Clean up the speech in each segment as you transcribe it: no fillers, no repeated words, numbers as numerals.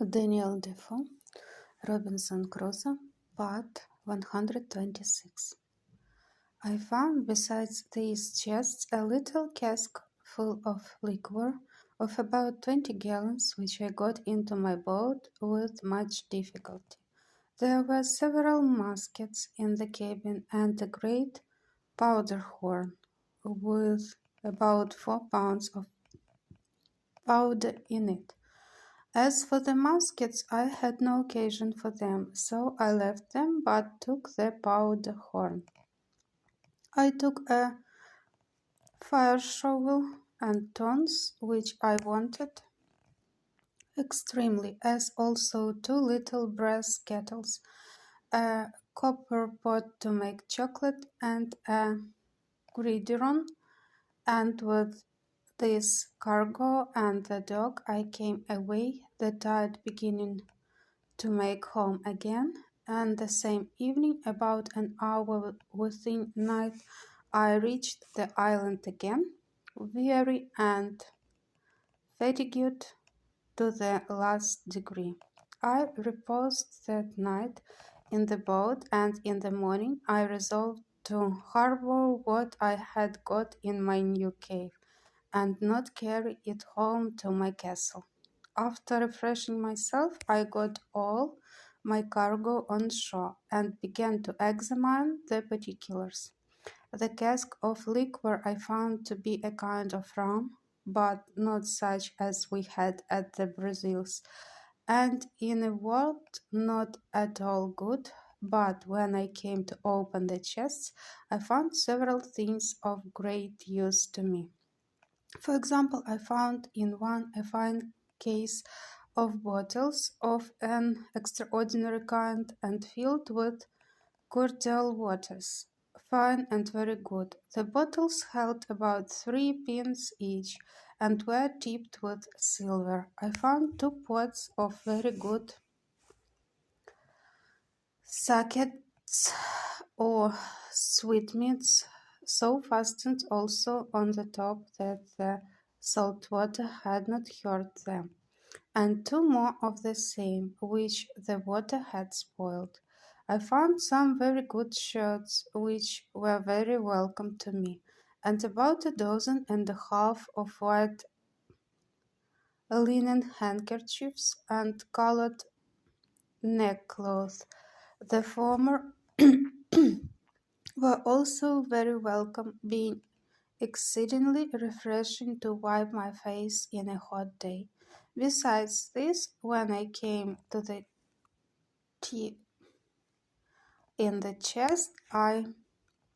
Daniel Defoe, Robinson Crusoe, Part 126. I found besides these chests a little cask full of liquor of about 20 gallons, which I got into my boat with much difficulty. There were several muskets in the cabin and a great powder horn with about 4 pounds of powder in it. As for the muskets, I had no occasion for them, so I left them, but took the powder horn. I took a fire shovel and tongs, which I wanted extremely, as also 2 little brass kettles, a copper pot to make chocolate, and a gridiron, and with this cargo and the dog I came away, the tide beginning to make home again, and the same evening, about an hour within night, I reached the island again, weary and fatigued to the last degree. I reposed that night in the boat, and in the morning I resolved to harbor what I had got in my new cave, and not carry it home to my castle. After refreshing myself, I got all my cargo on shore and began to examine the particulars. The cask of liquor I found to be a kind of rum, but not such as we had at the Brazils, and in a word, not at all good. But when I came to open the chests, I found several things of great use to me. For example, I found in one a fine case of bottles of an extraordinary kind and filled with cordial waters, fine and very good. The bottles held about 3 pence each and were tipped with silver. I found 2 pots of very good sackets or sweetmeats, so fastened also on the top that the salt water had not hurt them, and 2 more of the same, which the water had spoiled. I found some very good shirts, which were very welcome to me, and about 12 of white linen handkerchiefs and colored neckcloths. The former were also very welcome, being exceedingly refreshing to wipe my face in a hot day. Besides this, when I came to the tea in the chest, I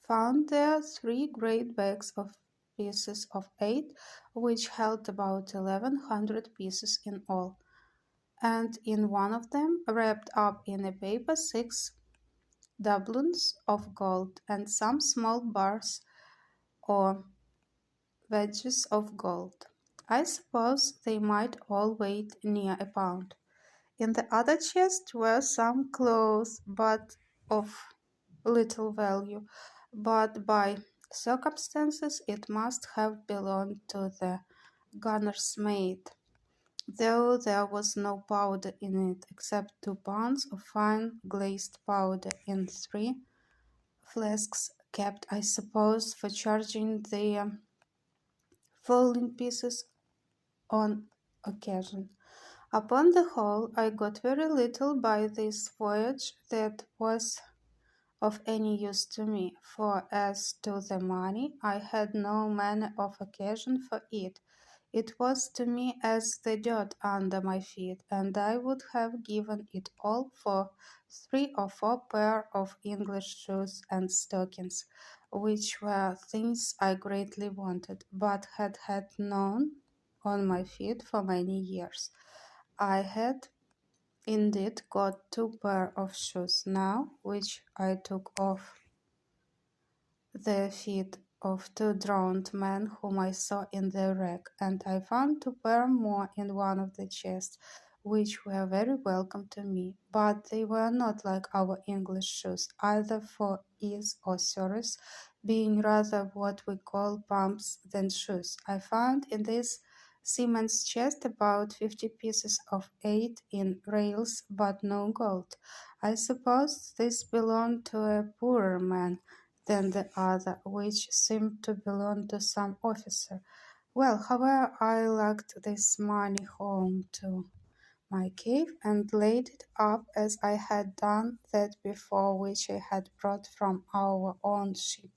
found there 3 great bags of pieces of 8, which held about 1100 pieces in all, and in one of them, wrapped up in a paper, 6 doubloons of gold, and some small bars or wedges of gold. I suppose they might all weigh near a pound. In the other chest were some clothes, but of little value, but by circumstances it must have belonged to the gunner's mate, though there was no powder in it, except 2 pounds of fine glazed powder in 3 flasks, kept, I suppose, for charging the falling pieces on occasion. Upon the whole, I got very little by this voyage that was of any use to me, for as to the money, I had no manner of occasion for it. It was to me as the dirt under my feet, and I would have given it all for 3 or 4 pair of English shoes and stockings, which were things I greatly wanted, but had had none on my feet for many years. I had indeed got 2 pair of shoes now, which I took off the feet of 2 drowned men whom I saw in the wreck, and I found 2 pair more in one of the chests, which were very welcome to me, but they were not like our English shoes, either for ease or service, being rather what we call pumps than shoes. I found in this Simon's chest about 50 pieces of 8 in rails, but no gold. I suppose this belonged to a poorer man than the other, which seemed to belong to some officer. Well, however, I lugged this money home to my cave and laid it up as I had done that before which I had brought from our own ship.